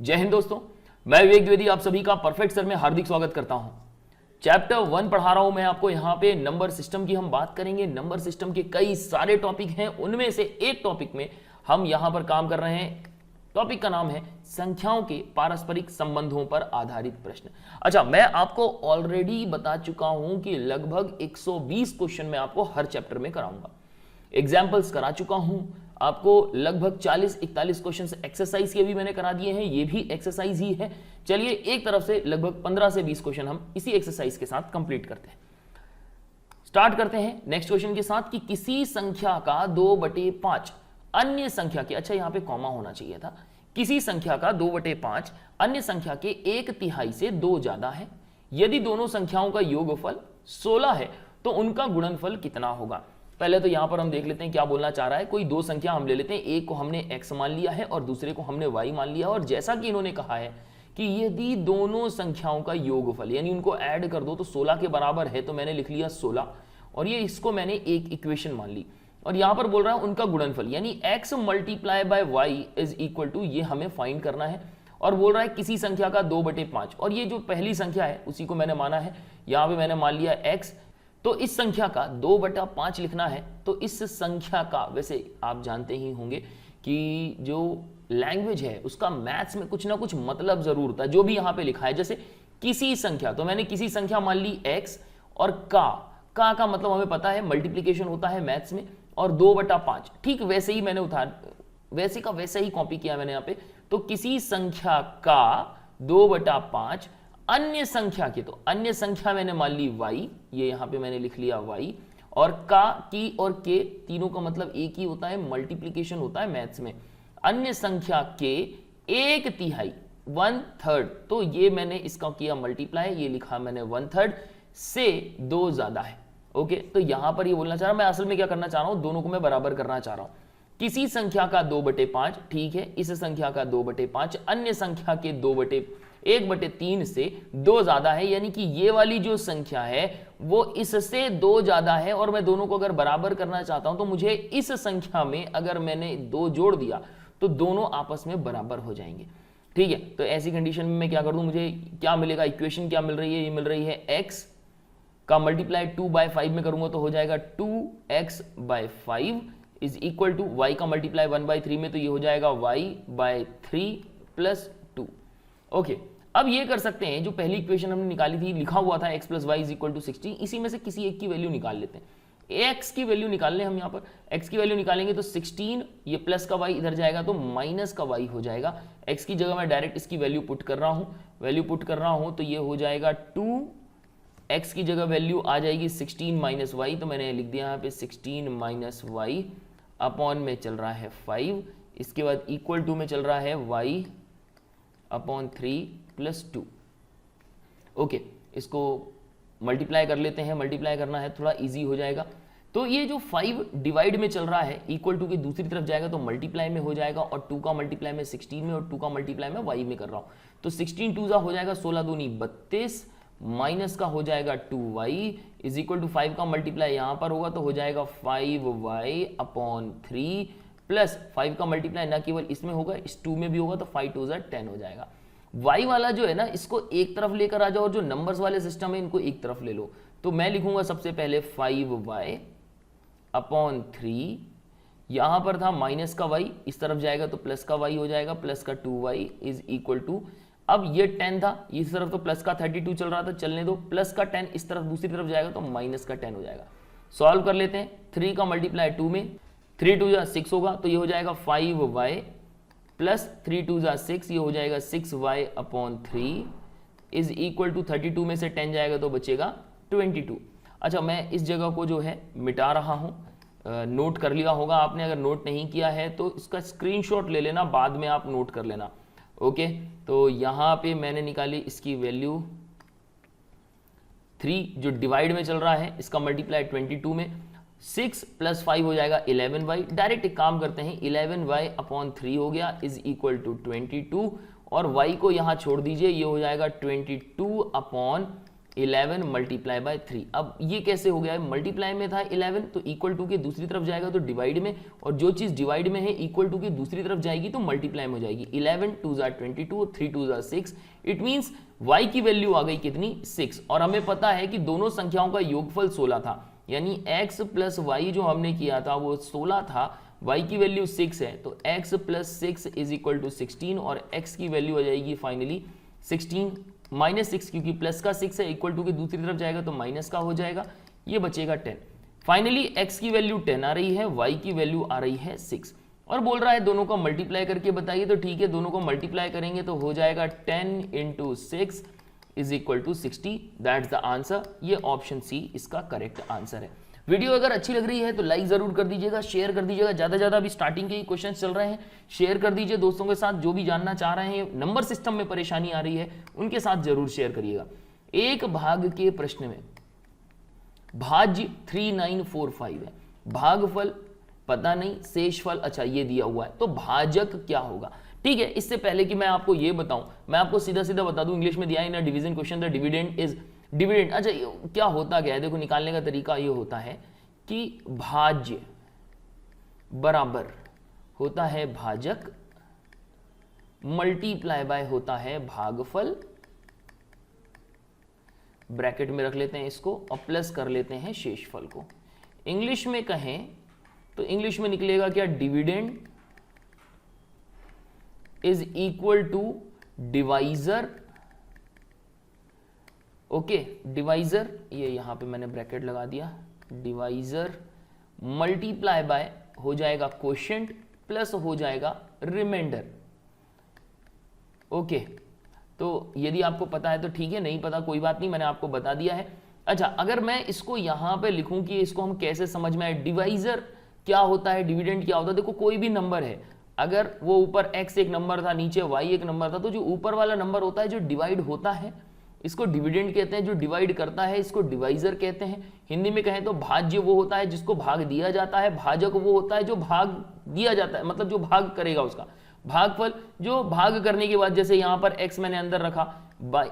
जय हिंद दोस्तों, मैं विवेक द्विवेदी आप सभी का परफेक्ट सर में हार्दिक स्वागत करता हूं। चैप्टर 1 पढ़ा रहा हूं मैं आपको। यहां पे नंबर सिस्टम की हम बात करेंगे। नंबर सिस्टम के कई सारे टॉपिक हैं, उनमें से एक टॉपिक में हम यहां पर काम कर रहे हैं। टॉपिक का नाम है संख्याओं के पारस्परिक संबंधों पर आधारित प्रश्न। अच्छा, मैं आपको ऑलरेडी बता चुका हूं कि लगभग 120 क्वेश्चन मैं आपको हर चैप्टर में कराऊंगा। एग्जाम्पल्स करा चुका हूं आपको, लगभग 40-41 क्वेश्चन एक्सरसाइज के भी मैंने करा दिए हैं, ये भी एक्सरसाइज ही है। चलिए एक तरफ से लगभग 15 से 20 क्वेश्चन हम इसी एक्सरसाइज के साथ कंप्लीट करते हैं। स्टार्ट करते हैं नेक्स्ट क्वेश्चन के साथ कि किसी संख्या का 2/5 अन्य संख्या के, अच्छा यहां पे कॉमा होना चाहिए था, किसी संख्या का 2/5 अन्य संख्या के 1/3 से 2 ज्यादा है। यदि दोनों संख्याओं का योगफल 16 है तो उनका गुणनफल कितना होगा। पहले तो यहां पर हम देख लेते हैं क्या बोलना चाह रहा है। कोई दो संख्या हम ले लेते हैं, एक को हमने x मान लिया है और दूसरे को हमने y मान लिया है। और जैसा कि इन्होंने कहा है कि यदि दोनों संख्याओं का योगफल यानी उनको ऐड कर दो तो 16 के बराबर है, तो मैंने लिख लिया 16 और ये इसको मैंने एक इक्वेशन मान ली। और यहां पर बोल रहा है उनका गुणनफल यानी x multiply by y is equal to, ये हमें फाइंड करना है। और बोल रहा है किसी संख्या का 2/5 और ये जो पहली संख्या है उसी को मैंने माना है। यहां पे मैंने मान लिया x, तो इस संख्या का 2/5 लिखना है। तो इस संख्या का, वैसे आप जानते ही होंगे कि जो लैंग्वेज है उसका मैथ्स में कुछ ना कुछ मतलब जरूर होता है। जो भी यहां पे लिखा है, जैसे किसी संख्या, तो मैंने किसी संख्या मान ली x और का मतलब हमें पता है मल्टीप्लीकेशन होता है मैथ्स में, और 2/5 ठीक वैसे ही मैंने वैसे का वैसा ही कॉपी किया मैंने यहां पे। तो किसी संख्या का 2/5 अन्य संख्या के, तो अन्य संख्या मैंने मान ली y, ये यहां पे मैंने लिख लिया y, और का, की और के तीनों का मतलब एक ही होता है, मल्टीप्लिकेशन होता है मैथ्स में। अन्य संख्या के 1/3 1/3, तो ये मैंने इसका किया मल्टीप्लाई, ये लिखा मैंने 1/3 से 2 ज्यादा है। ओके, तो यहां पर ये बोलना चाह रहा, मैं असल में क्या करना चाह रहा हूं, दोनों को मैं बराबर करना चाह रहा हूं। किसी संख्या का 2/5 ठीक है, इस संख्या का 2/5 अन्य संख्या के 1/3 से 2 ज्यादा है, यानी कि ये वाली जो संख्या है वो इससे 2 ज्यादा है। और मैं दोनों को अगर बराबर करना चाहता हूं तो मुझे इस संख्या में अगर मैंने 2 जोड़ दिया तो दोनों आपस में बराबर हो जाएंगे। ठीक है, तो ऐसी कंडीशन में मैं क्या कर दूं, मुझे क्या मिलेगा, इक्वेशन क्या मिल रही है, ये मिल रही है x का मल्टीप्लाई 2/5 में करूंगा तो हो जाएगा 2x/5 is equal to y का मल्टीप्लाई 1/3 में, तो ये हो जाएगा y/3 प्लस 2। ओके, अब ये कर सकते हैं, जो पहली इक्वेशन हमने निकाली थी, लिखा हुआ था x + y is equal to 16, इसी में से किसी एक की वैल्यू निकाल लेते हैं। x की वैल्यू निकाल लें हम, यहाँ पर x की वैल्यू निकालेंगे तो 16, ये प्लस का y इधर जाएगा तो माइनस का y हो जाएगा। x की जगह मैं डायरेक्ट इसकी वैल्यू पुट कर रहा हूं, तो ये हो जाएगा 2x की जगह वैल्यू आ जाएगी 16 माइनस y, तो मैंने लिख दिया यहाँ पे 16 माइनस y अपॉन में चल रहा है 5, इसके बाद इक्वल टू में चल रहा है y/3 प्लस 2। ओके, इसको मल्टीप्लाई कर लेते हैं, मल्टीप्लाई करना है थोड़ा इजी हो जाएगा। तो ये जो 5 डिवाइड में चल रहा है इक्वल टू की दूसरी तरफ जाएगा तो मल्टीप्लाई में हो जाएगा, और 2 का मल्टीप्लाई में 16 में और 2 का मल्टीप्लाई में y में कर रहा हूं। तो 16 2 हो जाएगा 16 दूनी 32, माइनस का हो जाएगा 2y इज इक्वल टू 5 का मल्टीप्लाई यहां पर होगा तो हो जाएगा 5y/3 प्लस 5 का मल्टीप्लाई ना केवल इसमें होगा, इस 2 में भी होगा, तो 5 2 10 हो जाएगा। y वाला जो है ना, इसको एक तरफ लेकर आ जाओ और जो नंबर्स वाले सिस्टम है इनको एक तरफ ले लो। तो मैं लिखूंगा सबसे पहले 5y/3, यहां पर था माइनस का y, इस तरफ जाएगा तो प्लस का y हो जाएगा, प्लस का 2y इज इक्वल टू, अब ये 10 था, इस तरफ तो प्लस का 32 चल रहा था, चलने दो, प्लस का 10 इस तरफ दूसरी तरफ जाएगा तो माइनस का 10 हो जाएगा। सॉल्व कर लेते हैं, 3 का मल्टीप्लाई 2 में, 3 2 6 होगा, तो ये हो जाएगा 5y प्लस 3 2 6, ये हो जाएगा 6y/3 इज इक्वल टू 32 में से 10 जाएगा तो बचेगा 22। अच्छा, मैं इस जगह को जो है मिटा रहा हूं, नोट कर लिया होगा आपने, अगर नोट नहीं किया है तो इसका स्क्रीनशॉट ले लेना, बाद में आप नोट कर लेना। ओके, तो यहां पे मैंने निकाली इसकी वैल्यू 3, जो डिवाइड में चल रहा है, इसका मल्टीप्लाई 22 में, 6 + 5 हो जाएगा 11y। डायरेक्ट एक काम करते हैं, 11y/3 हो गया इज इक्वल टू 22, और y को यहां छोड़ दीजिए, ये हो जाएगा 22/3 11 मल्टीप्लाई बाय 3। अब ये कैसे हो गया है, मल्टीप्लाई में था 11 तो इक्वल टू के दूसरी तरफ जाएगा तो डिवाइड में, और जो चीज डिवाइड में है इक्वल टू के दूसरी तरफ जाएगी तो मल्टीप्लाई में हो जाएगी। 11 2 jar 22, 3 2 jar 6। It means y की वैल्यू आ गई कितनी, 6। और हमें पता है कि दोनों संख्याओं का योगफल 16 था, यानी x प्लस वाई जो हमने किया था वो 16 था, y की वैल्यू 6 है तो x plus 6 is equal to 16, और x की वैल्यू आ जाएगी फाइनली 16 माइनस 6, क्योंकि प्लस का 6 है, इक्वल टू की दूसरी तरफ जाएगा तो माइनस का हो जाएगा, ये बचेगा 10। फाइनली x की वैल्यू 10 आ रही है, y की वैल्यू आ रही है 6, और बोल रहा है दोनों को मल्टीप्लाई करके बताइए। तो ठीक है, दोनों को मल्टीप्लाई करेंगे तो हो जाएगा 10 into 6 is equal to 60। That's the answer. ये ऑप्शन सी इसका करेक्ट आंसर है। वीडियो अगर अच्छी लग रही है तो लाइक जरूर कर दीजिएगा, शेयर कर दीजिएगा, ज्यादा ज्यादा अभी स्टार्टिंग के ही क्वेश्चन चल रहे हैं, शेयर कर दीजिए दोस्तों के साथ। जो भी जानना चाह रहे हैं, नंबर सिस्टम में परेशानी आ रही है, उनके साथ जरूर शेयर करिएगा। एक भाग के प्रश्न में भाज्य 3945 है, भागफल पता नहीं, शेषफल अच्छा ये दिया हुआ है, तो भाजक क्या होगा। ठीक है, इससे पहले कि मैं आपको ये बताऊं, मैं आपको सीधा सीधा बता दूं, इंग्लिश में दिया है ना division question, the dividend is dividend. अच्छा क्या होता क्या है, देखो निकालने का तरीका ये होता है कि भाज्य बराबर होता है भाजक, मल्टीप्लाई बाय होता है भागफल, ब्रैकेट में रख लेते हैं इसको, और प्लस कर लेते हैं शेषफल को। इंग्लिश में कहें तो इंग्लिश में निकलेगा क्या, dividend is equal to divisor. Okay, divisor, ये यहां पे मैंने ब्रैकेट लगा दिया, डिवाइजर मल्टीप्लाई बाय हो जाएगा क्वोशिएंट प्लस हो जाएगा रिमाइंडर। ओके, तो यदि आपको पता है तो ठीक है, नहीं पता कोई बात नहीं, मैंने आपको बता दिया है। अच्छा, अगर मैं इसको यहां पे लिखूं कि इसको हम कैसे समझ में आए, डिवाइजर क्या होता है, डिविडेंड क्या होता है। देखो कोई भी नंबर है, अगर वो ऊपर x एक नंबर था, नीचे y एक नंबर था, तो जो ऊपर वाला नंबर होता है जो डिवाइड होता है इसको डिविडेंड कहते हैं, जो डिवाइड करता है इसको डिवाइजर कहते हैं। हिंदी में कहें तो भाज्य वो होता है जिसको भाग दिया जाता है, भाजक वो होता है जो भाग दिया जाता है, मतलब जो भाग करेगा उसका। भागफल जो भाग करने के बाद, जैसे यहां पर x मैंने अंदर रखा,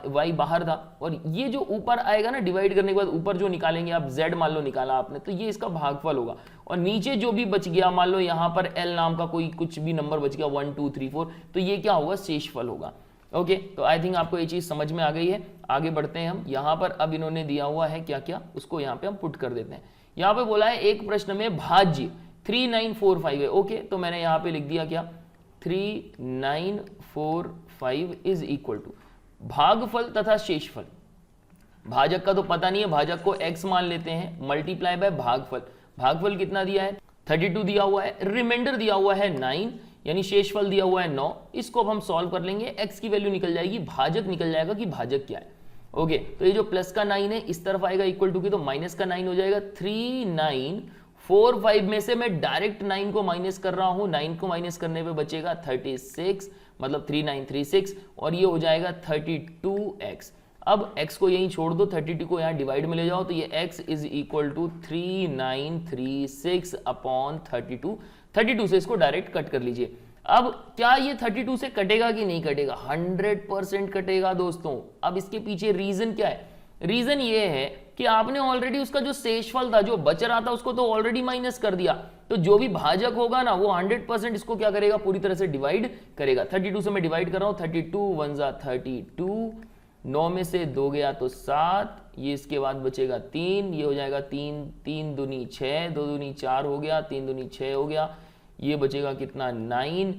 y बाहर था, और ये जो ऊपर आएगा ना डिवाइड करने के बाद, ऊपर जो निकालेंगे आप, z मान लो निकाला आपने, तो ये इसका भागफल होगा। और नीचे जो भी बच गया, मान लो यहां पर l नाम का कोई कुछ भी नंबर बच गया 1 2 3 4, तो ये क्या होगा, शेषफल होगा। ओके, तो आई थिंक आपको ये चीज समझ में आ गई है। आगे बढ़ते हैं हम। यहां पर अब इन्होंने दिया हुआ है क्या क्या, उसको यहां पे हम पुट कर देते हैं। यहां पे बोला है एक प्रश्न में भाज्य 3945 है। ओके, तो मैंने यहां पे लिख दिया क्या, 3945 इज इक्वल टू भागफल तथा शेषफल। भाजक का तो पता नहीं है, भाजक को x मान लेते हैं, मल्टीप्लाई बाय भागफल। भागफल कितना दिया है, 32 दिया हुआ है, रिमाइंडर दिया हुआ है 9, यानी शेषफल दिया हुआ है 9। इसको अब हम सॉल्व कर लेंगे, x की वैल्यू निकल जाएगी, भाजक निकल जाएगा कि भाजक क्या है। ओके, तो ये जो प्लस का 9 है इस तरफ आएगा इक्वल टू की, तो माइनस का 9 हो जाएगा। 3945 में से मैं डायरेक्ट 9 को माइनस कर रहा हूं, 9 को माइनस करने पे बचेगा 36, मतलब 3936, और ये हो जाएगा 32x। अब x को यहीं छोड़ दो, 32 को यहाँ डिवाइड में ले जाओ, तो ये x is equal to 3936 upon 32। 32 से इसको डायरेक्ट कट कर लीजिए। अब क्या ये 32 से कटेगा कि नहीं कटेगा, 100% कटेगा दोस्तों। अब इसके पीछे रीजन क्या है, रीजन ये है कि आपने ऑलरेडी उसका जो शेषफल था, जो बच रहा था, उसको तो ऑलरेडी माइनस कर दिया, तो जो भी भाजक होगा ना वो 100% इसको क्या करेगा, पूरी तरह से डिवाइड करेगा। 32 से मैं डिवाइड कर रहा हूं, 32 1 जा 32, 9 में से 2 गया तो 7, ये इसके बाद बचेगा 3, ये हो जाएगा 3 3 दूनी 6, 2 दूनी 4 हो गया, 3 दूनी 6 हो गया, ये बचेगा कितना 9,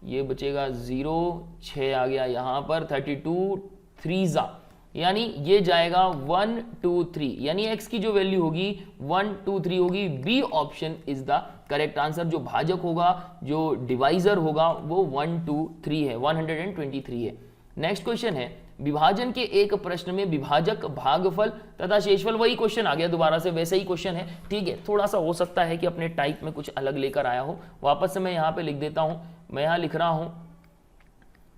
ये बचेगा 0, 6 आ गया यहाँ पर, 32 3 जा, यानी ये जाएगा 1 2 3, यानी x की जो वैल्यू होगी 1 2 3 होगी। B option is the correct answer. जो भाजक होगा, जो डिवाइजर होगा वो 1 2 3 है, 123 है। नेक्स्ट क्वेश्चन है, विभाजन के एक प्रश्न में विभाजक, भागफल तथा शेषफल, वही क्वेश्चन आ गया दोबारा से, वैसे ही क्वेश्चन है। ठीक है, थोड़ा सा हो सकता है कि अपने टाइप में कुछ अलग लेकर आया हो, वापस से मैं यहां पे लिख देता हूं। मैं यहां लिख रहा हूं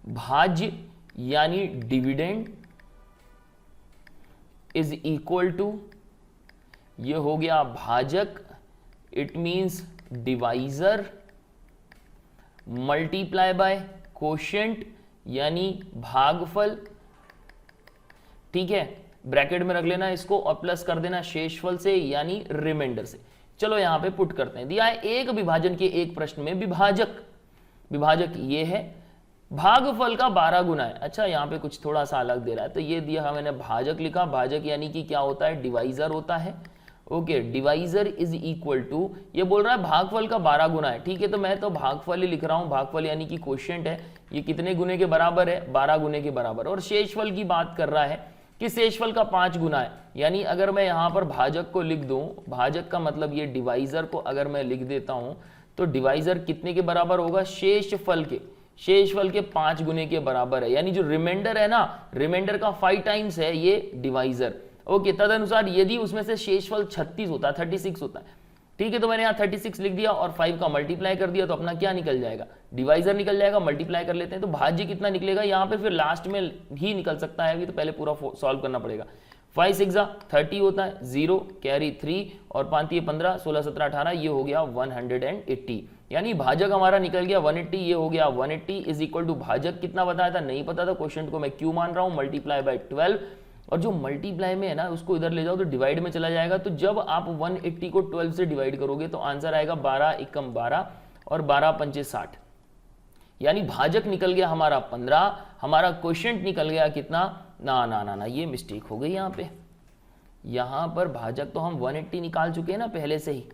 भाज्य यानी डिविडेंड इज इक्वल टू, ये हो गया भाजक, it means divisor, multiply by quotient यानी भागफल। ठीक है, ब्रैकेट में रख लेना इसको और प्लस कर देना शेषफल से यानी रिमाइंडर से। चलो यहां पे पुट करते हैं। दिया है एक विभाजन के एक प्रश्न में विभाजक ये है, भागफल का 12 गुना है। अच्छा यहाँ पे कुछ थोड़ा सा अलग दे रहा है, तो ये दिया मैंने भाजक लिखा, भाजक यानी कि क्या होता है, डिवाइजर होता है। Okay, divisor is equal to, ये बोल रहा है भागफल का 12 गुना है, ठीक है, तो मैं तो भागफल ही लिख रहा हूं, भागफल यानी कि क्वोशिएंट है, ये कितने गुने के बराबर है, 12 गुने के बराबर। और शेषफल की बात कर रहा है कि शेषफल का 5 गुना है, यानी अगर मैं यहां पर भाजक को लिख दूं, भाजक का मतलब ये डिवाइजर को अगर मैं लिख देता हूं तो डिवाइजर कितने के बराबर होगा, शेषफल के 5 गुने के बराबर है, यानी जो रिमाइंडर है ना, रिमाइंडर का 5 टाइम्स है ये डिवाइजर। ओके, तदनुसार यदि उसमें से शेषफल 36 होता है, 36 होता है, ठीक है, तो मैंने यहाँ 36 लिख दिया और 5 का मल्टीप्लाई कर दिया, तो अपना क्या निकल जाएगा, डिवाइजर निकल जाएगा। मल्टीप्लाई कर लेते हैं तो भाज्य कितना निकलेगा, यहाँ पे फिर लास्ट में ही निकल सकता है, अभी तो पहले पूरा सॉल्व करना पड़ेगा। 5 6 30 होता है, 0 कैरी 3 और 5 15 16 17 18, ये हो गया 180, यानी भाजक हमारा निकल गया 180, ये हो गया 180 इज इक्वल टू भाजक कितना बताया था, नहीं पता था, क्वेश्चन को मैं क्यों मान रहा हूं, मल्टीप्लाई बाय 12, और जो मल्टीप्लाई में है ना उसको इधर ले जाओ तो डिवाइड में चला जाएगा, तो जब आप 180 को 12 से डिवाइड करोगे तो आंसर आएगा 12 एकम 12 और 12 पंचे 60, यानी भाजक निकल गया हमारा 15, हमारा क्वोशिएंट निकल गया कितना, ना ना ना ना ये मिस्टेक हो गई यहाँ पर भाजक तो हम 180 निकाल चुके हैं ना पहले से ही,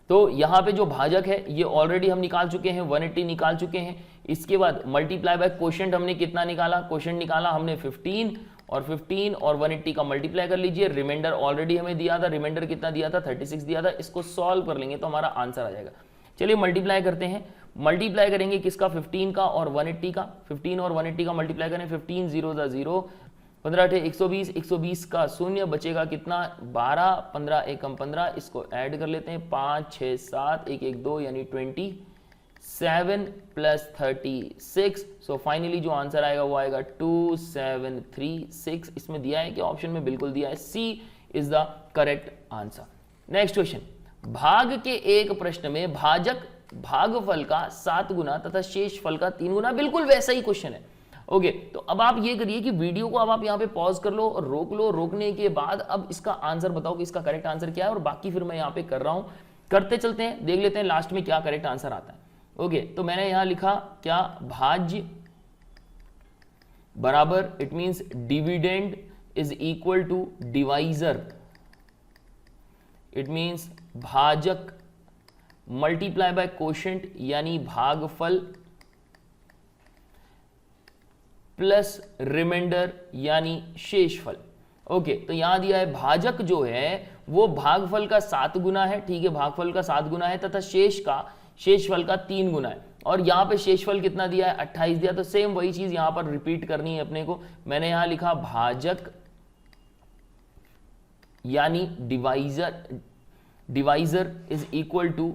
तो यहाँ पे जो भाजक है ये ऑलरेडी हम निकाल चुके हैं, 180 निकाल चुके हैं। इसके बाद मल्टीप्लाई बाय क्वोशिएंट हमने कितना निकाला, क्वोशिएंट निकाला हमने 15 और 15 और 180 का मल्टीप्लाई कर लीजिए, रिमाइंडर ऑलरेडी हमें दिया था, रिमाइंडर कितना दिया था, 36 दिया था, इसको सॉल्व कर लेंगे तो हमारा आंसर आ जाएगा। चलिए मल्टीप्लाई करते हैं, मल्टीप्लाई करेंगे किसका, 15 का और 180 का, 15 और 180 का मल्टीप्लाई करें, 15 0 0, 15 8 120, 120 का शून्य बचेगा कितना, 12, 15 एकम 15, इसको ऐड कर लेते हैं, 5 6 7 1 1 2 यानी 27 प्लस 36, सो फाइनली जो आंसर आएगा वो आएगा 2736। इसमें दिया है कि ऑप्शन में बिल्कुल दिया है, C is the correct answer. Next question, भाग के एक प्रश्न में भागफल का 7 गुना तथा शेषफल का 3 गुना, बिल्कुल वैसा ही क्वेश्चन है। ओके, तो अब आप ये करिए कि वीडियो को अब आप यहाँ पे पॉज कर लो और रोक लो, रोकने के बाद अब इसका आंसर बताओ कि इसका करेक्ट आंसर क्या है, और बाकी फिर मैं यहाँ पे कर रहा हूं, करते चलते हैं, देख लेते हैं लास्ट में क्या करेक्ट आंसर आता है। ओके, तो मैंने यहां लिखा क्या, भाज्य बराबर, it means dividend is equal to divisor, it means भाजक मल्टीप्लाई बाय क्वोशिएंट यानी भागफल प्लस रिमाइंडर यानी शेषफल। ओके, तो यहां दिया है भाजक जो है वो भागफल का 7 गुना है, ठीक है, भागफल का 7 गुना है, तथा शेषफल का 3 गुना है, और यहां पे शेषफल कितना दिया है, 28 दिया, तो सेम वही चीज यहां पर रिपीट करनी है अपने को। मैंने यहां लिखा भाजक यानी डिवाइजर इज इक्वल टू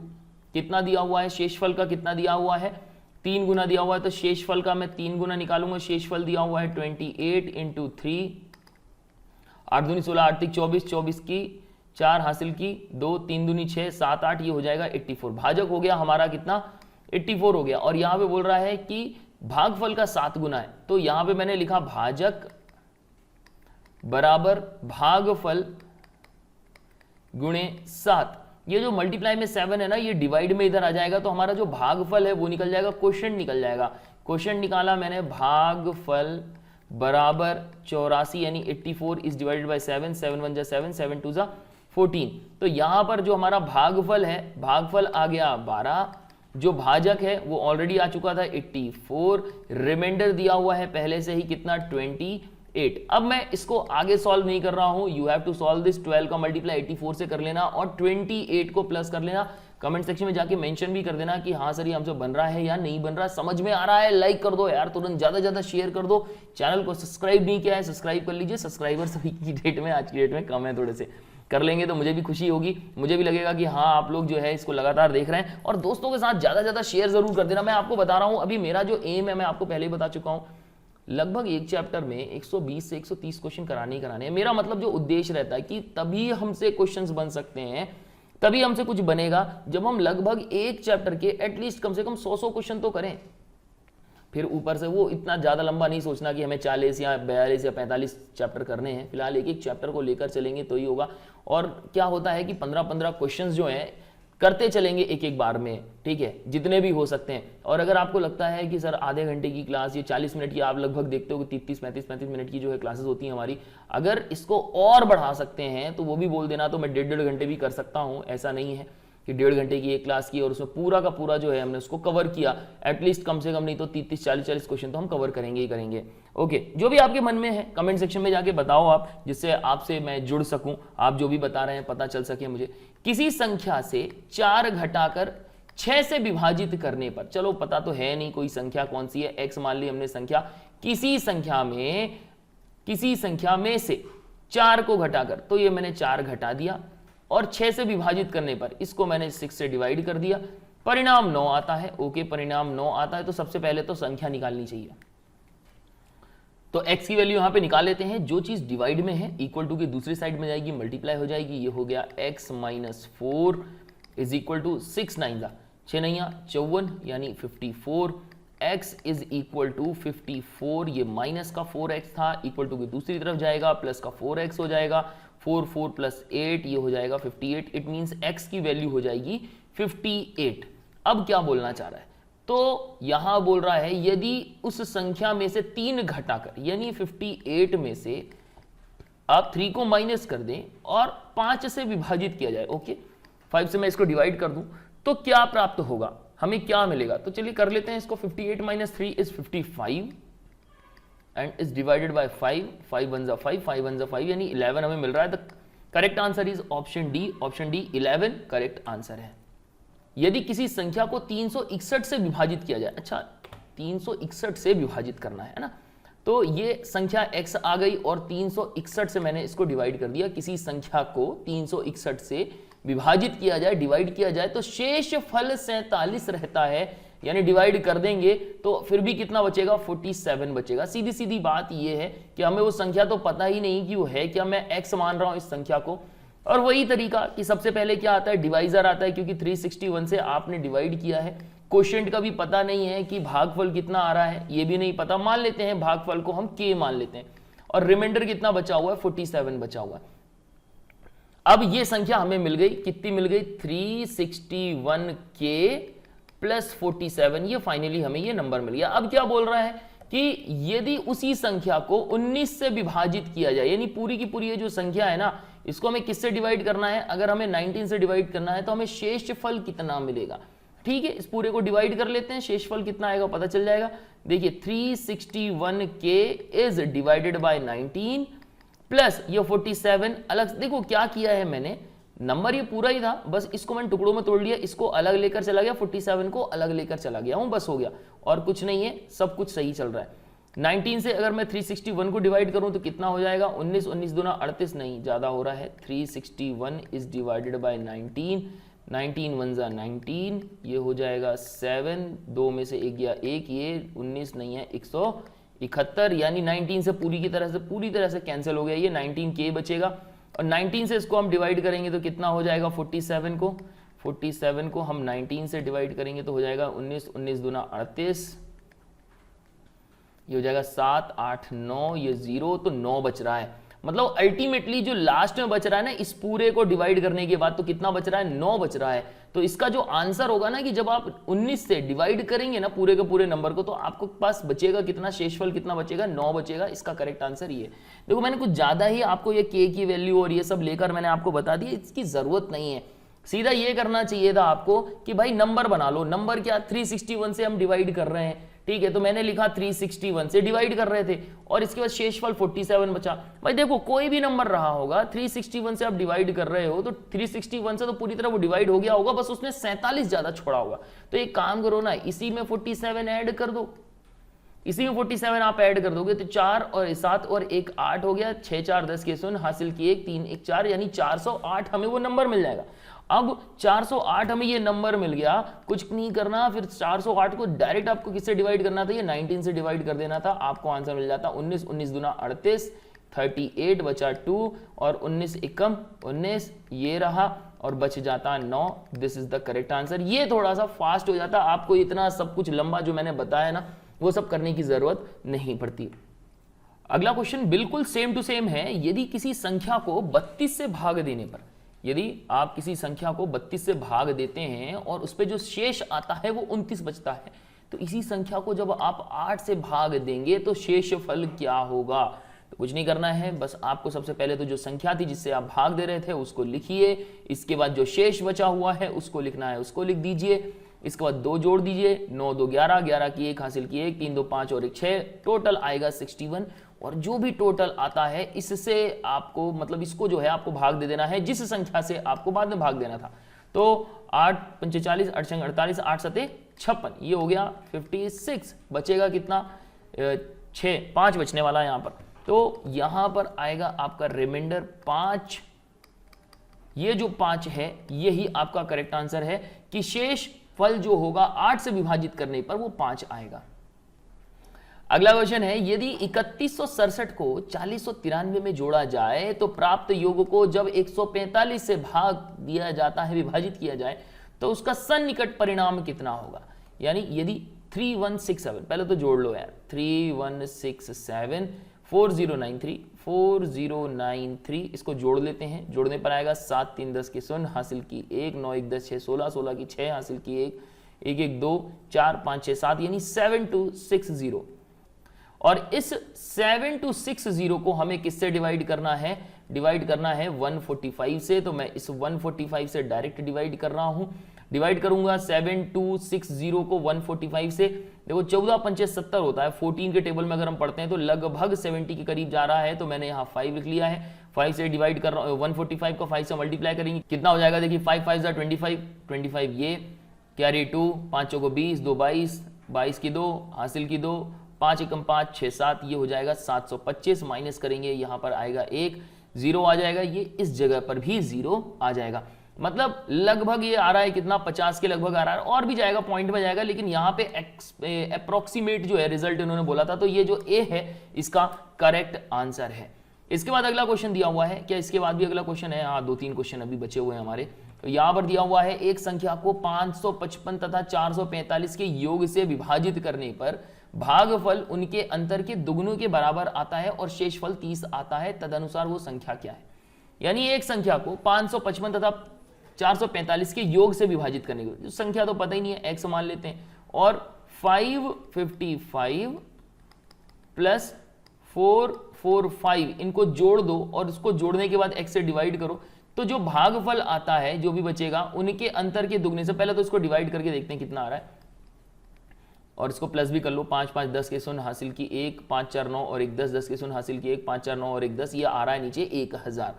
कितना दिया हुआ है, शेषफल का कितना दिया हुआ है, 3 गुना दिया हुआ है, तो शेषफल का मैं 3 गुना निकालूंगा, शेषफल दिया हुआ है 28 इंटू 3, 8 दूनी 16, 8 तिक 24, 24 की 4 हासिल की, 2 3 दूनी 6 7 8, ये हो जाएगा 84। भाजक हो गया हमारा कितना, 84 हो गया, और यहां पे बोल रहा है कि भागफल का 7 गुना है, तो यहां पे मैंने लिखा भाजक बराबर भागफल गुणे 7, ये जो मल्टीप्लाई में 7 है ना, ये डिवाइड में इधर आ जाएगा, तो हमारा जो भागफल है वो निकल जाएगा, क्वोशिएंट निकल जाएगा, क्वोशिएंट निकाला मैंने, भागफल बराबर 84 यानी 84 इज डिवाइडेड बाय 7, 7 1 जा 7, 7 2 जा 14, तो यहां पर जो हमारा भागफल है, भागफल आ गया 12, जो भाजक है वो ऑलरेडी आ चुका था 84, रिमाइंडर दिया हुआ है पहले से ही कितना, 28। अब मैं इसको आगे सॉल्व नहीं कर रहा हूं, you have to solve this, 12 का मल्टीप्लाई 84 से कर लेना और 28 को प्लस कर लेना। कमेंट सेक्शन में जाके मेंशन भी कर देना कि हाँ सर ये हमसे बन रहा है या नहीं बन रहा, समझ में आ रहा है, लाइक कर दो यार तुरंत, ज्यादा शेयर कर दो, चैनल को सब्सक्राइब नहीं किया है सब्सक्राइब कर लीजिए, सब्सक्राइबर सभी की डेट में, आज की डेट में कम है, थोड़े से कर लेंगे तो मुझे भी खुशी होगी, मुझे भी लगेगा कि हाँ आप लोग जो है इसको लगातार देख रहे हैं, और दोस्तों के साथ ज्यादा शेयर जरूर कर देना। मैं आपको बता रहा हूं, अभी मेरा जो एम है मैं आपको पहले ही बता चुका हूं, लगभग एक चैप्टर में 120 से 130 क्वेश्चन कराने हैं। मेरा मतलब जो उद्देश्य रहता है कि तभी हमसे क्वेश्चंस बन सकते हैं, तभी हमसे कुछ बनेगा जब हम लगभग एक चैप्टर के एटलीस्ट कम से कम 100 क्वेश्चन तो करें। फिर ऊपर से वो इतना ज़्यादा लंबा नहीं सोचना कि हमें 40 या 42 या 45 चैप्टर करने हैं। फिलहाल एक एक चैप्टर को लेकर चलेंगे तो ही होगा। और क्या होता है कि 15-15 क्वेश्चंस जो हैं करते चलेंगे एक एक बार में, ठीक है, जितने भी हो सकते हैं। और अगर आपको लगता है कि सर आधे घंटे की क्लास, ये 40 मिनट की आप लगभग देखते हो कि 30-35 मिनट की जो है क्लासेस होती हैं हमारी, अगर इसको और बढ़ा सकते हैं तो वो भी बोल देना, तो मैं 1.5 घंटे भी कर सकता हूँ। ऐसा नहीं है कि 1.5 घंटे की एक क्लास की और उसमें पूरा का पूरा जो है हमने उसको कवर किया। एटलीस्ट कम से कम नहीं तो 30-40 क्वेश्चन तो हम कवर करेंगे ही करेंगे। ओके, जो भी आपके मन में है कमेंट सेक्शन में जाके बताओ आप, जिससे आपसे मैं जुड़ सकूं, आप जो भी बता रहे हैं पता चल सके मुझे। किसी संख्या से 4 घटाकर 6 से विभाजित करने पर, चलो पता तो है नहीं कोई संख्या कौन सी है, x मान ली हमने संख्या, किसी संख्या में से 4 को घटाकर, तो ये मैंने 4 घटा दिया और 6 से विभाजित करने पर इसको मैंने 6 से डिवाइड कर दिया, परिणाम 9 आता है। ओके, परिणाम 9 आता है तो सबसे पहले तो संख्या निकालनी चाहिए। तो x की वैल्यू यहां पे निकाल लेते हैं। जो चीज डिवाइड में है इक्वल टू की दूसरी साइड में जाएगी, मल्टीप्लाई हो जाएगी। ये हो गया x minus 4 is equal to 6 9 6 9 54 यानी 54। x इज इक्वल टू 54, ये माइनस का 4x था, इक्वल टू की दूसरी तरफ जाएगा, प्लस का 4x हो जाएगा। 4 4 प्लस 8 ये हो जाएगा 58। इट मीन्स x की वैल्यू हो जाएगी 58। अब क्या बोलना चाह रहा है, तो यहां बोल रहा है यदि उस संख्या में से 3 घटाकर, यानी 58 में से आप 3 को माइनस कर दें और 5 से विभाजित किया जाए। ओके, 5 से मैं इसको डिवाइड कर दूं तो क्या प्राप्त होगा, हमें क्या मिलेगा। तो चलिए कर लेते हैं इसको। 58 minus 3 is 55 and is divided by 5, 5 1 जा 5, 5 1 जा 5 यानी 11 हमें मिल रहा है। The correct answer is option D. Option D 11 correct answer है। यदि किसी संख्या को 361 से विभाजित किया जाए, अच्छा 361 से विभाजित करना है ना, तो ये संख्या x आ गई और 361 से मैंने इसको डिवाइड कर दिया। किसी संख्या को 361 से विभाजित किया जाए, डिवाइड किया जाए, तो शेष फल 47 रहता है, यानी डिवाइड कर देंगे तो फिर भी कितना बचेगा, 47 बचेगा। सीधी सीधी बात ये है कि हमें वो संख्या तो पता ही नहीं कि वो है क्या, मैं x मान रहा हूं इस संख्या को। और वही तरीका कि सबसे पहले क्या आता है, डिवाइजर आता है, क्योंकि 361 से आपने डिवाइड किया है। क्वोशिएंट का भी पता नहीं है कि भागफल कितना आ रहा है, ये भी नहीं पता, मान लेते हैं भागफल को हम k मान लेते हैं, और रिमाइंडर कितना बचा हुआ है, 47 बचा हुआ है। अब ये संख्या हमें मिल गई, कितनी मिल गई, 361k प्लस 47, ये फाइनली हमें ये नंबर मिल गया। अब क्या बोल रहा है कि यदि उसी संख्या को 19 से विभाजित किया जाए, यानी पूरी की पूरी ये जो संख्या है ना, इसको हमें किससे डिवाइड करना है, अगर हमें 19 से डिवाइड करना है तो हमें शेषफल कितना मिलेगा। ठीक है, इस पूरे को डिवाइड कर लेते हैं, शेषफल कितना आएगा पता चल जाएगा। देखिए 361k is divided by 19 plus ये 47, अलग देखो क्या किया है मैंने, नंबर ये पूरा ही था, बस इसको मैंने टुकड़ों में तोड़ लिया, इसको अलग लेकर चला गया, 47 को अलग लेकर चला गया हूं, बस हो गया, और कुछ नहीं है, सब कुछ सही चल रहा है। 19 से अगर मैं 361 को डिवाइड करूं तो कितना हो जाएगा, 19 19 दूना 38, नहीं ज्यादा हो रहा है, 361 इज डिवाइडेड बाय 19, 19 1 जा 19, ये हो जाएगा 7, 2 में से 1 गया 1, ये 19 नहीं है 171, यानी 19 से पूरी तरह से कैंसिल हो गया, ये 19k बचेगा। और 19 से इसको हम डिवाइड करेंगे तो कितना हो जाएगा, 47 को हम 19 से डिवाइड करेंगे तो हो जाएगा 19 19 दूना 38, ये हो जाएगा 7 8 9, ये 0, तो 9 बच रहा है। मतलब अल्टीमेटली जो लास्ट में बच रहा है ना, इस पूरे को डिवाइड करने के बाद तो कितना बच रहा है, 9 बच रहा है। तो इसका जो आंसर होगा ना, कि जब आप 19 से डिवाइड करेंगे ना पूरे के पूरे नंबर को, तो आपको पास बचेगा कितना, शेषफल कितना बचेगा, 9 बचेगा। इसका करेक्ट आंसर ये। देखो मैंने कुछ ज्यादा ही आपको ये k की वैल्यू और ये सब लेकर मैंने आपको बता दिया, इसकी जरूरत नहीं है। सीधा ये करना चाहिए था आपको कि भाई नंबर बना लो। नंबर क्या, 361 से हम डिवाइड कर रहे हैं, ठीक है, तो मैंने लिखा 361 से डिवाइड कर रहे थे, और इसके बाद शेषफल 47 बचा। भाई देखो कोई भी नंबर रहा होगा, 361 से आप डिवाइड कर रहे हो तो 361 से तो पूरी तरह वो डिवाइड हो गया होगा, बस उसने 47 ज्यादा छोड़ा होगा। तो एक काम करो ना, इसी में 47 ऐड कर दो, इसी में 47 आप ऐड कर दोगे तो 4 और 7 और 1 8 हो गया, 6 4 10 के शून्य हासिल किए, 1 3 1 4, यानी 408 हमें वो नंबर मिल जाएगा। अब 408 हमें ये नंबर मिल गया, कुछ नहीं करना, फिर 408 को डायरेक्ट आपको किससे डिवाइड करना था, ये 19 से डिवाइड कर देना था, आपको आंसर मिल जाता 19 19 दूना 38, 38 बचा 2, और 19 एकम 19, ये रहा, और बच जाता 9। This is the correct answer. ये थोड़ा सा फास्ट हो जाता, आपको इतना सब कुछ लंबा जो मैंने बताया ना वो सब करने की जरूरत नहीं पड़ती। अगला क्वेश्चन बिल्कुल सेम टू सेम है। यदि किसी संख्या को 32 से भाग देने पर, यदि आप किसी संख्या को 32 से भाग देते हैं और उस पर जो शेष आता है वो 29 बचता है, तो इसी संख्या को जब आप 8 से भाग देंगे तो शेषफल क्या होगा? तो कुछ नहीं करना है, बस आपको सबसे पहले तो जो संख्या थी जिससे आप भाग दे रहे थे उसको लिखिए, इसके बाद जो शेष बचा हुआ है उसको लिखना है, उसको लिख दीजिए, इसके बाद 2 जोड़ दीजिए, 9 2 11, 11 की 1 हासिल की 1, 3 2 5 और 1 6, टोटल आएगा 61। और जो भी टोटल आता है इससे आपको मतलब इसको जो है आपको भाग दे देना है जिस संख्या से आपको बाद में भाग देना था। तो 8 5 40, 8 6 48, 8 7 56, ये हो गया 56। बचेगा कितना? 5 बचने वाला है यहाँ पर। तो यहां पर आएगा आपका रिमाइंडर 5। ये जो 5 है यही आपका करेक्ट आंसर है कि शेष फल जो होगा 8 से विभाजित करने पर वो 5 आएगा। अगला क्वेश्चन है, यदि 3167 को 4093 में जोड़ा जाए तो प्राप्त योग को जब 145 से भाग दिया जाता है, विभाजित किया जाए, तो उसका सन्निकट परिणाम कितना होगा? यानी यदि 3167, पहले तो जोड़ लो यार, 3167 4093 4093, इसको जोड़ लेते हैं। जोड़ने पर आएगा 7 3 10 की 0 हासिल की 1, 9 1 10 6 16, 16 की 6 हासिल की 1, 1 1 2 4 5 6 7, यानी 7260। और इस 7260 को हमें किससे डिवाइड करना है? डिवाइड करना है 145 से। तो मैं इस 145 से डायरेक्ट डिवाइड कर रहा हूं। डिवाइड करूंगा 7260 को 145 से। देखो 14 पंचे 70 होता है, 14 के टेबल में अगर हम पढ़ते हैं तो लगभग 70 के करीब जा रहा है, तो मैंने यहाँ 5 लिख लिया है। 5 से डिवाइड कर रहा हूँ, 145 को 5 से मल्टीप्लाई करेंगे, कितना हो जाएगा? देखिए 5 5 25, 25 ये कैरी 2, 5 को 20, 2 22, 22 की 2 हासिल की 2, 5 एकम 5 6 7, ये हो जाएगा 725। माइनस करेंगे, यहाँ पर आएगा 1, 0 आ जाएगा, ये इस जगह पर भी 0 आ जाएगा। मतलब लगभग ये आ रहा है कितना? 50 के लगभग आ रहा है, और भी जाएगा, पॉइंट में जाएगा, लेकिन यहाँ पे अप्रोक्सीमेट जो है रिजल्ट इन्होंने बोला था, तो ये जो ए है इसका करेक्ट आंसर है। इसके बाद अगला क्वेश्चन दिया हुआ है, क्या इसके बाद भी अगला क्वेश्चन है? हाँ, 2-3 क्वेश्चन अभी बचे हुए हैं हमारे। तो यहाँ पर दिया हुआ है, एक संख्या को 555 तथा 445 के योग से विभाजित करने पर भागफल उनके अंतर के दुगनों के बराबर आता है और शेषफल 30 आता है, तदनुसार वो संख्या क्या है? यानी एक संख्या को 555 तथा 445 के योग से विभाजित करने की, संख्या तो पता ही नहीं है, x मान लेते हैं, और 555 प्लस 445 इनको जोड़ दो और इसको जोड़ने के बाद x से डिवाइड करो, तो जो भागफल आता है जो भी बचेगा उनके अंतर के दुगने से, पहले तो इसको डिवाइड करके देखते हैं कितना आ रहा है, और इसको प्लस भी कर लो। 5 5 10 के 0 हासिल की 1, 5 4 9 और 1 10, 10 के 0 हासिल की 1, 5 4 9 और 1 10, ये आ रहा है नीचे 1000।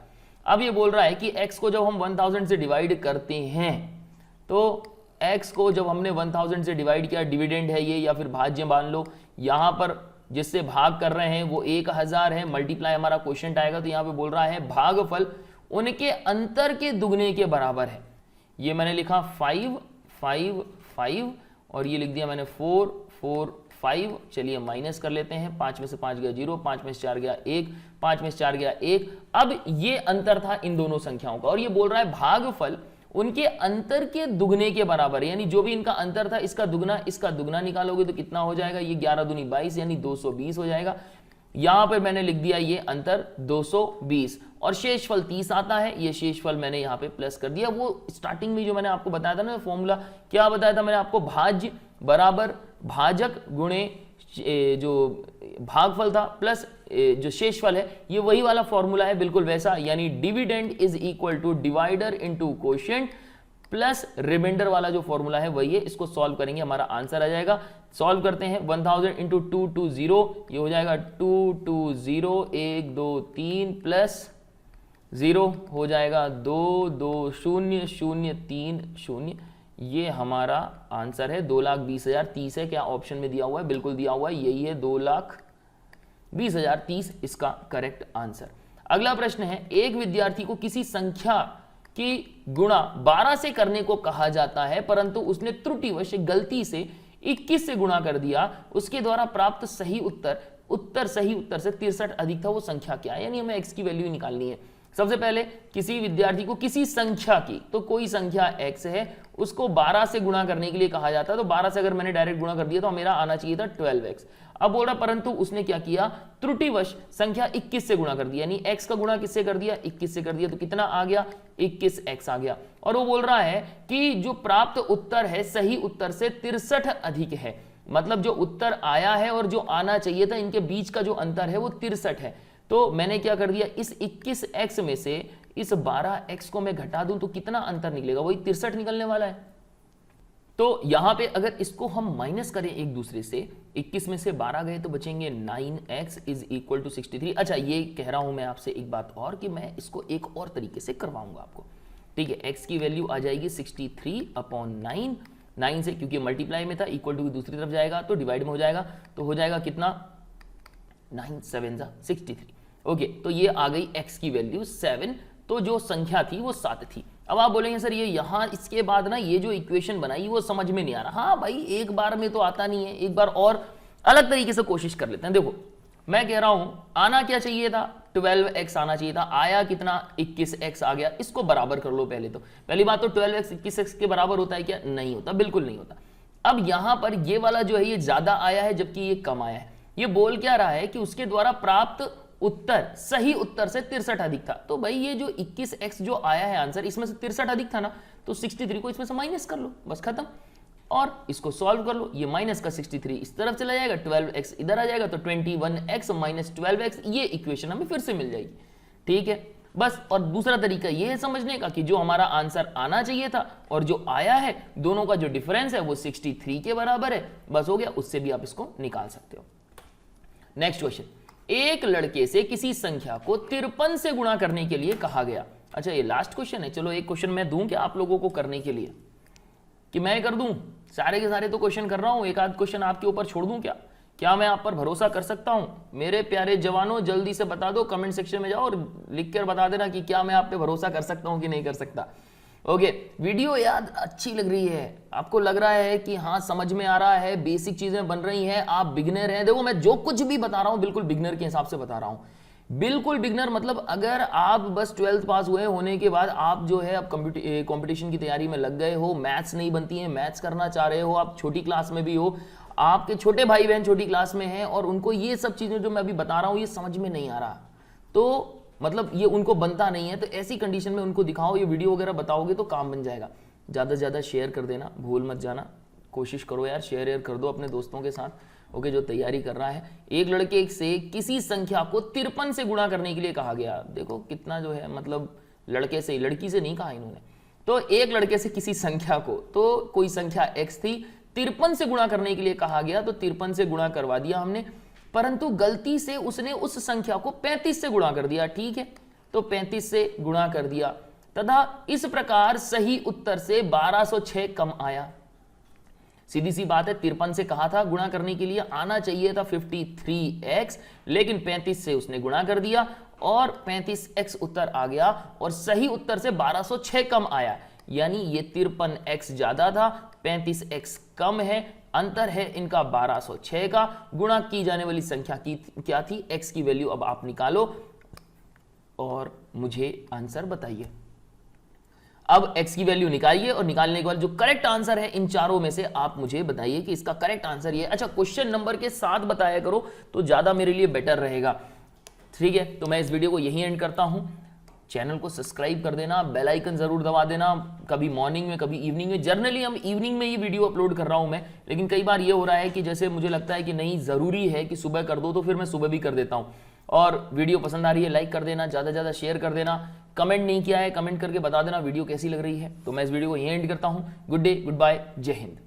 अब ये बोल रहा है कि x को जब हम 1000 से डिवाइड करते हैं, तो x को जब हमने 1000 से डिवाइड किया, डिविडेंड है ये या फिर भाज्य मान लो, यहां पर जिससे भाग कर रहे हैं वो 1000 है, मल्टीप्लाई हमारा क्वेश्चन आएगा, तो यहां पे बोल रहा है भागफल उनके अंतर के दुगने के बराबर है। ये मैंने लिखा 5 5 5 और ये लिख दिया मैंने 4 4 5। चलिए माइनस कर लेते हैं, 5 में से 5 गया 0, 5 में से 4 गया 1, 5 में से 4 गया 1। अब ये अंतर था इन दोनों संख्याओं का, और ये बोल रहा है भागफल उनके अंतर के दुगने के बराबर है, यानी जो भी इनका अंतर था इसका दुगना निकालोगे तो कितना हो जाएगा? ये 11 दूनी 22 यानी 220 हो जाएगा। यहां पर मैंने लिख दिया ये अंतर 220, और शेषफल 30 आता है, ये शेषफल मैंने यहाँ पे प्लस कर दिया। वो स्टार्टिंग में जो मैंने आपको बताया था ना फॉर्मूला, क्या बताया था मैंने आपको? भाज्य बराबर भाजक गुणे जो भागफल था प्लस जो शेषफल है, ये वही वाला फॉर्मूला है, बिल्कुल वैसा, यानी dividend is equal to divider into quotient plus remainder वाला जो फॉर्मूला है वही है। इसको सॉल्व करेंगे, हमारा आंसर आ जाएगा। सॉल्व करते हैं, 1000 इंटू 220, ये हो जाएगा 220 1 2 3 प्लस 0 हो जाएगा 2 2 0 0 3 0। ये हमारा आंसर है। 2,20,000 30 है, क्या ऑप्शन में दिया हुआ है? बिल्कुल दिया हुआ है, यही है 2,20,030 इसका करेक्ट आंसर। अगला प्रश्न है, एक विद्यार्थी को किसी संख्या की गुणा 12 से करने को कहा जाता है, परंतु उसने त्रुटिवश गलती से 21 से गुणा कर दिया, उसके द्वारा प्राप्त सही उत्तर सही उत्तर से 63 अधिक था, वो संख्या क्या है? यानी हमें x की वैल्यू निकालनी है। सबसे पहले किसी विद्यार्थी को किसी संख्या की, तो कोई संख्या x है, उसको 12 से गुणा करने के लिए कहा जाता है। तो 12 से अगर मैंने डायरेक्ट गुणा कर दिया तो मेरा आना चाहिए था 12x। अब बोल रहा परंतु उसने क्या किया, त्रुटिवश संख्या 21 से गुणा कर दिया, यानी x का गुणा किससे कर दिया, 21 से कर दिया। तो कितना आ गया, 21x आ गया। और वो बोल रहा है कि जो प्राप्त उत्तर है सही उत्तर से 63 अधिक है, मतलब जो उत्तर आया है और जो आना चाहिए था इनके बीच का जो अंतर है वो 63 है। तो मैंने क्या कर दिया, इस 21x में से इस 12x को मैं घटा दूं तो कितना अंतर निकलेगा, वही 63 निकलने वाला है। तो यहां पे अगर इसको हम माइनस करें एक दूसरे से, 21 में से 12 गए तो बचेंगे 9x इज इक्वल टू 63। अच्छा, ये कह रहा हूं मैं आपसे एक बात और कि मैं इसको एक और तरीके से करवाऊंगा आपको, ठीक है। x की वैल्यू आ जाएगी 63/9, 9 से क्योंकि मल्टीप्लाई में था, इक्वल टू की दूसरी तरफ जाएगा तो डिवाइड में हो जाएगा, तो हो जाएगा कितना, 9 7 63। ओके, तो ये आ गई x की वैल्यू 7, तो जो संख्या थी वो 7 थी। अब आप बोलेंगे सर ये यहां इसके बाद ना ये जो इक्वेशन बनाई वो समझ में नहीं आ रहा। हाँ भाई, एक बार में तो आता नहीं है, एक बार और अलग तरीके से कोशिश कर लेते हैं। देखो मैं कह रहा हूं आना क्या चाहिए था, 12x आना चाहिए था, आया कितना, 21x आ गया। इसको बराबर कर लो पहले तो। पहली बात तो 12x 21x के बराबर होता है क्या, नहीं होता, बिल्कुल नहीं होता। अब यहां पर ये वाला जो है ये ज्यादा आया है जबकि ये कम आया है। ये बोल क्या रहा है कि उसके द्वारा प्राप्त उत्तर सही उत्तर से 63 अधिक था। तो भाई ये जो 21x जो आया है आंसर, इसमें से 63 अधिक था ना, तो 63 को इसमें से माइनस कर लो, बस खत्म। और इसको सॉल्व कर लो, ये माइनस का 63 इस तरफ चला जाएगा, 12x इधर आ जाएगा, तो 21x माइनस 12x, ये इक्वेशन हमें फिर से मिल जाएगी, ठीक है बस। और दूसरा तरीका ये है समझने का कि जो हमारा आंसर आना चाहिए था और जो आया है दोनों का जो डिफरेंस है वो 63 के बराबर है, बस हो गया। उससे भी आप इसको निकाल सकते हो। नेक्स्ट क्वेश्चन, एक लड़के से किसी संख्या को 53 से गुणा करने के लिए कहा गया। अच्छा, ये लास्ट क्वेश्चन है। चलो एक क्वेश्चन मैं दूं क्या आप लोगों को करने के लिए, कि मैं कर दूं, सारे के सारे तो क्वेश्चन कर रहा हूं, एक आध क्वेश्चन आपके ऊपर छोड़ दूं क्या मैं आप पर भरोसा कर सकता हूं? मेरे प्यारे जवानों जल्दी से बता दो, कमेंट सेक्शन में जाओ और लिख कर बता देना कि क्या मैं आप पे भरोसा कर सकता हूं कि नहीं कर सकता। ओके, वीडियो याद अच्छी लग रही है, आपको लग रहा है कि हाँ समझ में आ रहा है, बेसिक चीजें बन रही हैं, आप बिगनर हैं। देखो मैं जो कुछ भी बता रहा हूं बिल्कुल बिगनर के हिसाब से बता रहा हूं, बिल्कुल बिगनर। मतलब अगर आप बस 12th पास हुए होने के बाद आप जो है अब कंपटीशन की तैयारी में लग गए हो, मैथ्स नहीं बनती है, मैथ्स करना चाह रहे हो, आप छोटी क्लास में भी हो, आपके छोटे भाई बहन छोटी क्लास में हैं और उनको ये सब चीजें जो मैं अभी बता रहा हूं ये समझ में नहीं आ रहा, तो मतलब ये उनको बनता नहीं है, तो ऐसी कंडीशन में उनको दिखाओ, ये वीडियो वगैरह बताओगे तो काम बन जाएगा। ज़्यादा से ज़्यादा शेयर कर देना, भूल मत जाना, कोशिश करो यार, शेयर कर दो अपने दोस्तों के साथ। ओके, जो तैयारी कर रहा है। एक लड़के से किसी संख्या को 53 से गुणा करने के लिए कहा गया। देखो कितना जो है, मतलब लड़के से, लड़की से नहीं कहा इन्होंने। तो एक लड़के से किसी संख्या को, तो कोई संख्या x थी, 53 से गुणा करने के लिए कहा गया, तो 53 से गुणा करवा दिया हमने, परंतु गलती से उसने उस संख्या को 35 से गुणा कर दिया। ठीक है, तो 35 से गुणा कर दिया तथा इस प्रकार सही उत्तर से 1206 कम आया। सीधी सी बात है, 53 से कहा था गुणा करने के लिए, आना चाहिए था 53x, लेकिन 35 से उसने गुणा कर दिया और 35x उत्तर आ गया और सही उत्तर से 1206 कम आया। यानी ये 53x ज्यादा था, 35x कम है, अंतर है इनका 1206 का। गुणा की जाने वाली संख्या की क्या थी, x की वैल्यू अब आप निकालो और मुझे आंसर बताइए। अब x की वैल्यू निकालिए और निकालने के बाद जो करेक्ट आंसर है इन चारों में से आप मुझे बताइए कि इसका करेक्ट आंसर ये। अच्छा, क्वेश्चन नंबर के साथ बताया करो तो ज्यादा मेरे लिए बेटर रहेगा। ठीक है, तो मैं इस वीडियो को यहीं एंड करता हूं। चैनल को सब्सक्राइब कर देना, बेल आइकन जरूर दबा देना, कभी मॉर्निंग में कभी इवनिंग में। जनरली हम इवनिंग में ये वीडियो अपलोड कर रहा हूं मैं, लेकिन कई बार ये हो रहा है कि जैसे मुझे लगता है कि नहीं जरूरी है कि सुबह कर दो, तो फिर मैं सुबह भी कर देता हूं। और वीडियो पसंद आ रही है लाइक कर देना, ज़्यादा से ज़्यादा शेयर कर देना। कमेंट नहीं किया है, कमेंट करके बता देना वीडियो कैसी लग रही है। तो मैं इस वीडियो को यहीं एंड करता हूँ। गुड डे, गुड बाय, जय हिंद।